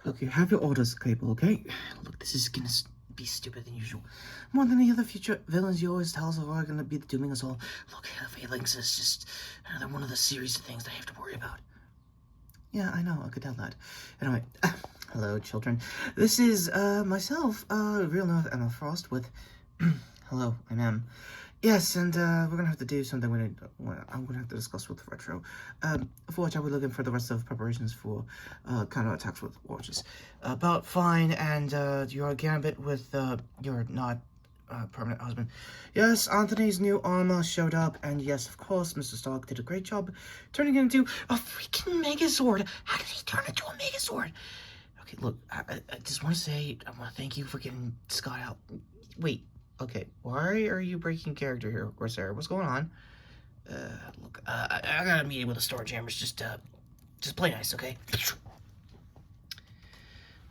Look, you have your orders, Cable, okay? Look, this is gonna be stupider than usual. More than any other future villains you always tell us are gonna be dooming us all. Look, failings is just another one of the series of things that I have to worry about. Yeah, I know, I could tell that. Anyway, hello, children. This is, myself, real life Emma Frost with... Hello, I'm Em. Yes, and we're gonna have to do something I'm gonna have to discuss with Retro. For which I'll be looking for the rest of preparations for counterattacks with watches. About fine, and your gambit with your not permanent husband. Yes, Anthony's new armor showed up, and yes, of course, Mr. Stark did a great job turning it into a freaking Megazord. How did he turn into a Megazord? Okay, look, I just want to say, I want to thank you for getting Scott out. Wait. Okay, why are you breaking character here, Corsair? What's going on? Look, I got a meeting with the Star Jammers. Just play nice, okay?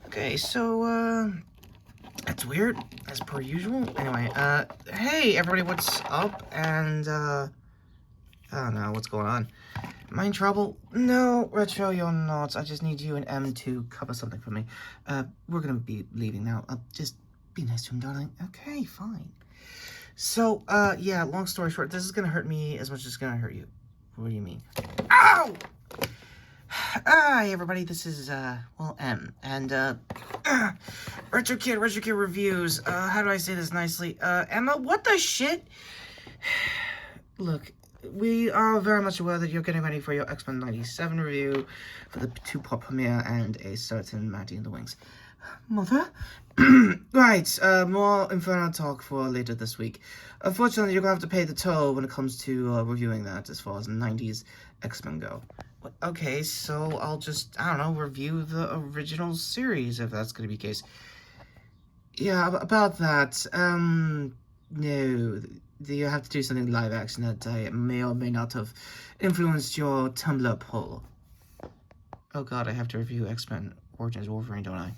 Okay, so, that's weird, as per usual. Anyway, hey, everybody, what's up? And, I don't know, what's going on? Am I in trouble? No, Retro, you're not. I just need you and M to cover something for me. We're gonna be leaving now. Just be nice to him, darling. Okay, fine. So, yeah, long story short, this is gonna hurt me as much as it's gonna hurt you. What do you mean? Ow! Hi, everybody, this is, well, M. And, Retro Kid Reviews. How do I say this nicely? Emma, what the shit? Look, we are very much aware that you're getting ready for your X-Men 97 review for the two-part premiere and a certain Matty in the Wings. Mother? Right, more Inferno talk for later this week. Unfortunately, you're gonna have to pay the toll when it comes to reviewing that as far as 90s X-Men go. Okay, so I'll just, I don't know, review the original series if that's gonna be the case. Yeah, about that, no, you have to do something live action that may or may not have influenced your Tumblr poll. Oh god, I have to review X-Men Origins Wolverine, don't I?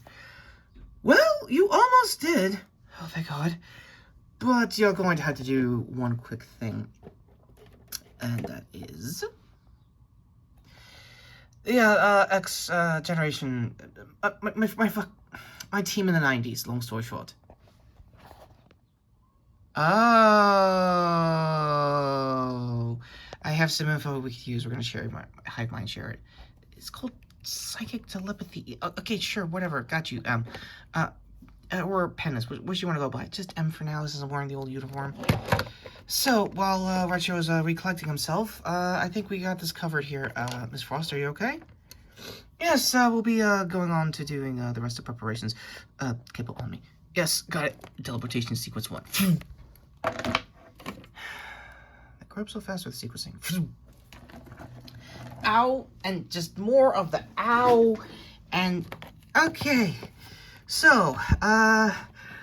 Well, you almost did. Oh, thank God. But you're going to have to do one quick thing. And that is... Yeah, X Generation... my team in the 90s, long story short. Oh... I have some info we could use. We're going to share Hive Mind share it. It's called psychic telepathy. Okay, sure, whatever. Got you. Or Penance. Which you want to go by? Just M for now. This isn't wearing the old uniform. So, while Retro is recollecting himself, I think we got this covered here. Miss Frost, are you okay? Yes, we'll be going on to doing the rest of preparations. Cable on me. Yes, got it. Teleportation sequence 1. I grew up so fast with sequencing. Ow, and just more of the ow, and okay, so,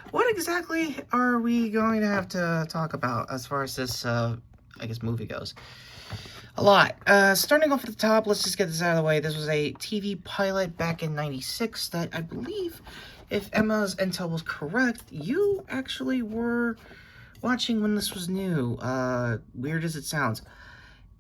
what exactly are we going to have to talk about as far as this, I guess, movie goes? A lot. Starting off at the top, let's just get this out of the way. This was a TV pilot back in 96 that I believe, if Emma's intel was correct, you actually were watching when this was new. Weird as it sounds.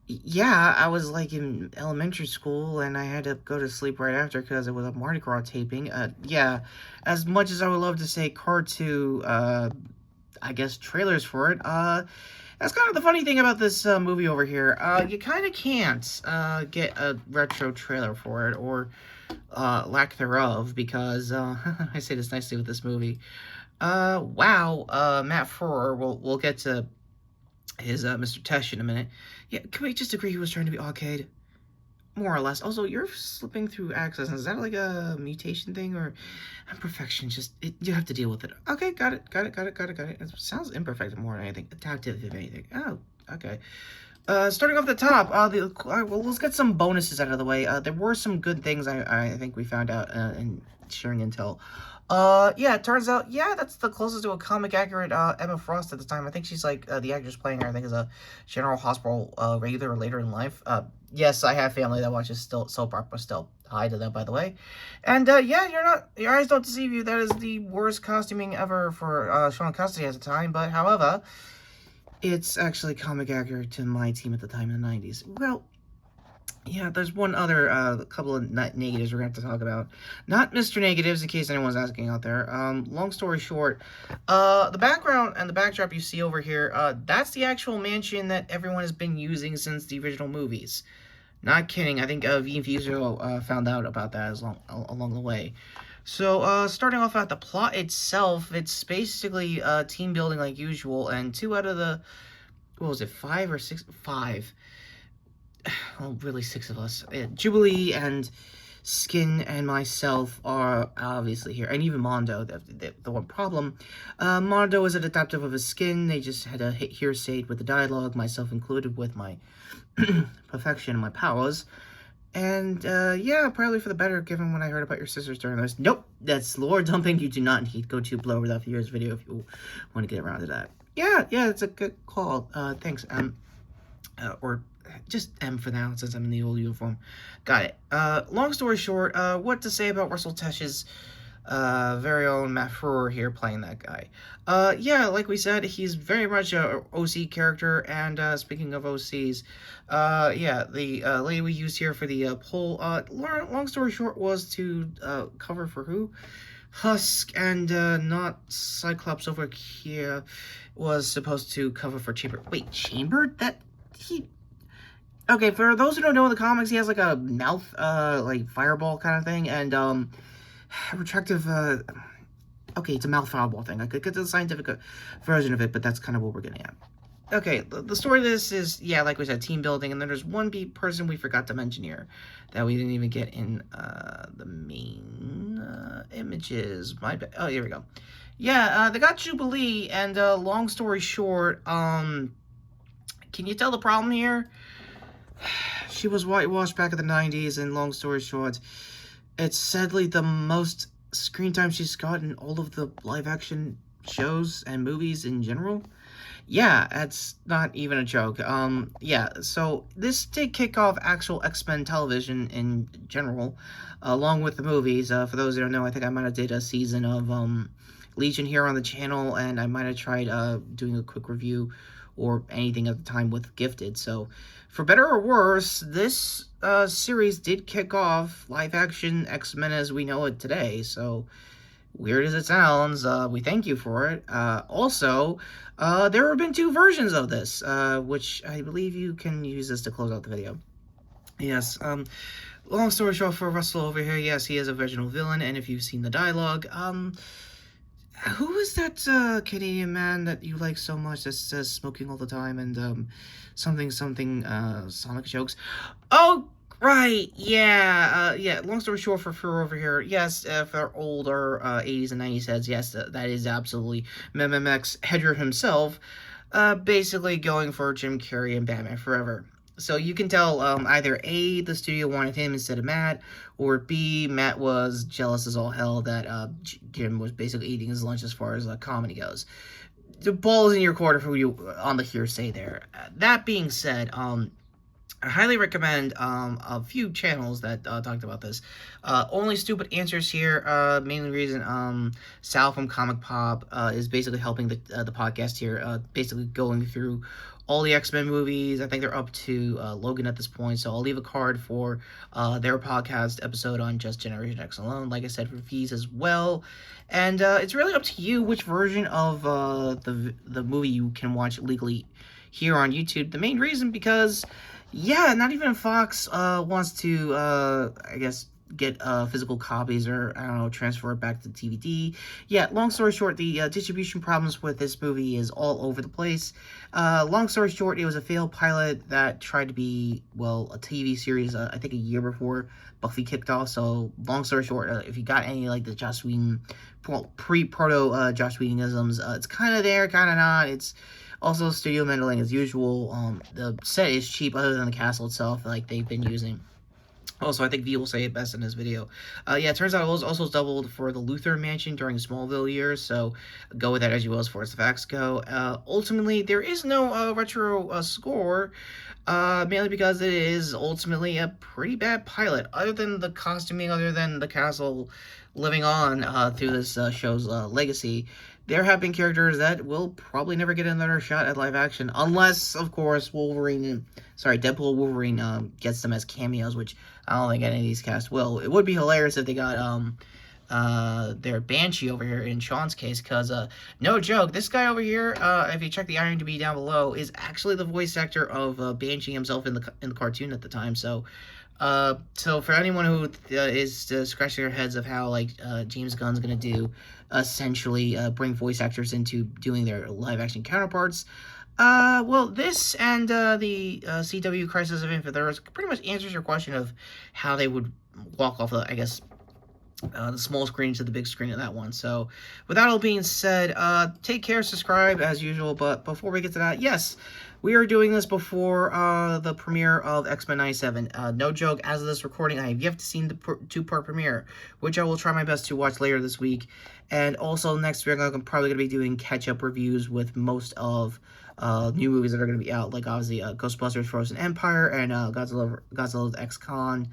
Yeah, I was, like, in elementary school, and I had to go to sleep right after because it was a Mardi Gras taping. Yeah, as much as I would love to say cartoon, I guess, trailers for it, that's kind of the funny thing about this, movie over here. You kind of can't, get a retro trailer for it, or, lack thereof, because, I say this nicely with this movie. Wow, Matt Frewer, we'll get to his, Mr. Tesh in a minute. Yeah, can we just agree he was trying to be arcade? More or less. Also, you're slipping through access. Is that like a mutation thing or imperfection? Just, you have to deal with it. Okay, got it. It sounds imperfect more than anything. Adaptive, if anything. Oh, okay. Starting off the top, well, let's get some bonuses out of the way. There were some good things I think we found out in sharing intel. Yeah, it turns out, yeah, that's the closest to a comic accurate Emma Frost at the time. I think she's like the actress playing her, I think, is a General Hospital regular later in life. Yes, I have family that watches soap opera still. Hi to them, by the way. And yeah, your eyes don't deceive you. That is the worst costuming ever for Sean Custody at the time. But however, it's actually comic accurate to my team at the time in the 90s. Well, Yeah, there's one other couple of negatives we're going to have to talk about. Not Mr. Negatives, in case anyone's asking out there. Long story short, the background and the backdrop you see over here, that's the actual mansion that everyone has been using since the original movies. Not kidding. I think Vin Diesel found out about that along the way. So, starting off at the plot itself, it's basically team building like usual, and two out of the, what was it, five or six? Five. Well, really six of us. Jubilee and Skin and myself are obviously here, and even Mondo. The one problem, Mondo is a detective of his skin. They just had a hearsay with the dialogue, myself included, with my perfection and my powers. And, yeah, probably for the better, given what I heard about your sisters during this. Nope, that's lore dumping. You do not need to go to Blow Without Fear's video if you want to get around to that. Yeah, it's a good call. Thanks, or just M for now, since I'm in the old uniform. Got it. Long story short, what to say about Russell Tesch's very own Matt Frewer here playing that guy. Yeah, like we said, he's very much a OC character, and speaking of OCs, yeah, the lady we used here for the poll, long story short, was to cover for who? Husk, and not Cyclops over here was supposed to cover for Chamber. Wait, Chamber? Okay, for those who don't know, in the comics, he has like a mouth, like fireball kind of thing, and retractive, okay, it's a mouth fireball thing. I could get to the scientific version of it, but that's kind of what we're getting at. Okay, the story of this is, yeah, like we said, team building, and then there's one person we forgot to mention here that we didn't even get in the main images. Oh, here we go. Yeah, they got Jubilee, and long story short, can you tell the problem here? She was whitewashed back in the 90s, and long story short, it's sadly the most screen time she's got in all of the live-action shows and movies in general. Yeah, that's not even a joke. Yeah, so this did kick off actual X-Men television in general, along with the movies. For those who don't know, I think I might have did a season of Legion here on the channel, and I might have tried doing a quick review or anything at the time with Gifted. So, for better or worse, this series did kick off live-action X-Men as we know it today. So, weird as it sounds, we thank you for it. Also, there have been two versions of this, which I believe you can use this to close out the video. Yes, long story short for Russell over here, yes, he is a original villain, and if you've seen the dialogue, who is that Canadian man that you like so much that says smoking all the time and something Sonic jokes? Oh, right, yeah, yeah, long story short for over here, yes, for older 80s and 90s heads, yes, that is absolutely MMX Hedger himself, basically going for Jim Carrey and Batman Forever. So you can tell either A, the studio wanted him instead of Matt, or B, Matt was jealous as all hell that Jim was basically eating his lunch as far as comedy goes. The ball is in your court for you on the hearsay there. That being said, I highly recommend a few channels that talked about this. Only Stupid Answers here. Mainly reason Sal from Comic Pop is basically helping the podcast here. Basically going through all the X-Men movies. I think they're up to Logan at this point. So I'll leave a card for their podcast episode on just Generation X alone. Like I said, for fees as well. And it's really up to you which version of the movie you can watch legally here on YouTube. The main reason because, yeah, not even Fox wants to, I guess, get physical copies or, I don't know, transfer it back to DVD. Yeah, long story short, the distribution problems with this movie is all over the place. Long story short, it was a failed pilot that tried to be, well, a TV series, I think a year before Buffy kicked off. So, long story short, if you got any, like, the Joss Whedon, pre-proto Joss Whedonisms, it's kind of there, kind of not. It's also studio meddling as usual. The set is cheap other than the castle itself, like they've been using. Also, I think V will say it best in this video. Yeah, it turns out it was also doubled for the Luthor Mansion during Smallville years, so go with that as you will as far as the facts go. Ultimately, there is no retro score, mainly because it is ultimately a pretty bad pilot. Other than the costuming, other than the castle living on through this show's legacy, there have been characters that will probably never get another shot at live action, unless, of course, Deadpool Wolverine gets them as cameos, which I don't think any of these cast will. It would be hilarious if they got their Banshee over here in Sean's case, because no joke, this guy over here, if you check the IMDb down below, is actually the voice actor of Banshee himself in the cartoon at the time. So for anyone who is scratching their heads of how James Gunn's gonna do, essentially bring voice actors into doing their live action counterparts, well, this and the CW Crisis of Infinite Earths pretty much answers your question of how they would walk off I guess, the small screen to the big screen of that one. So, with that all being said, take care, subscribe as usual. But before we get to that, yes, we are doing this before the premiere of X-Men 97. No joke, as of this recording, I have yet to see the two-part premiere, which I will try my best to watch later this week. And also next week, I'm probably going to be doing catch-up reviews with most of new movies that are going to be out, like obviously Ghostbusters Frozen Empire and Godzilla's X-Con.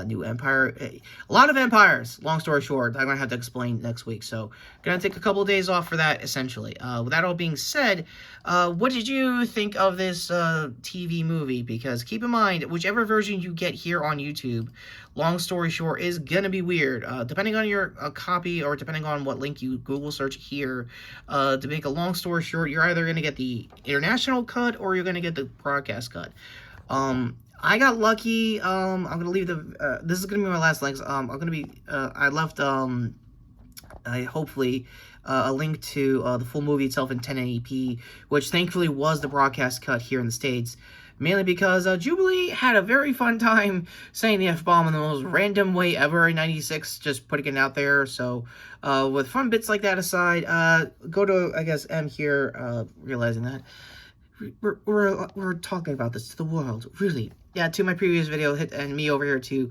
New Empire, a lot of empires, long story short, I'm gonna have to explain next week, so gonna take a couple of days off for that, essentially. With that all being said, what did you think of this TV movie? Because keep in mind, whichever version you get here on YouTube, long story short, is gonna be weird, depending on your copy, or depending on what link you Google search here. To make a long story short, you're either gonna get the international cut, or you're gonna get the broadcast cut. I got lucky. I'm gonna leave this is gonna be my last links. I left hopefully a link to the full movie itself in 1080p, which thankfully was the broadcast cut here in the States. Mainly because Jubilee had a very fun time saying the F-bomb in the most random way ever in '96, just putting it out there. So, with fun bits like that aside, go to, I guess, M here, realizing that we're talking about this to the world, really. Yeah, to my previous video, and me over here to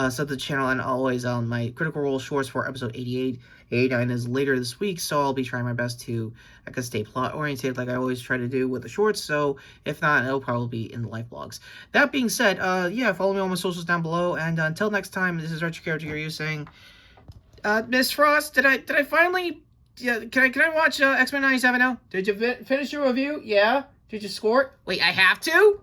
sub the channel, and always my Critical Role shorts for episode 88. 89 is later this week, so I'll be trying my best to, I guess, stay plot-oriented like I always try to do with the shorts, so if not, it'll probably be in the live vlogs. That being said, yeah, follow me on my socials down below, and until next time, this is Retro Character here, saying, Miss Frost, did I finally, yeah, can I watch X-Men 97 now? Did you finish your review? Yeah? Did you score it? Wait, I have to?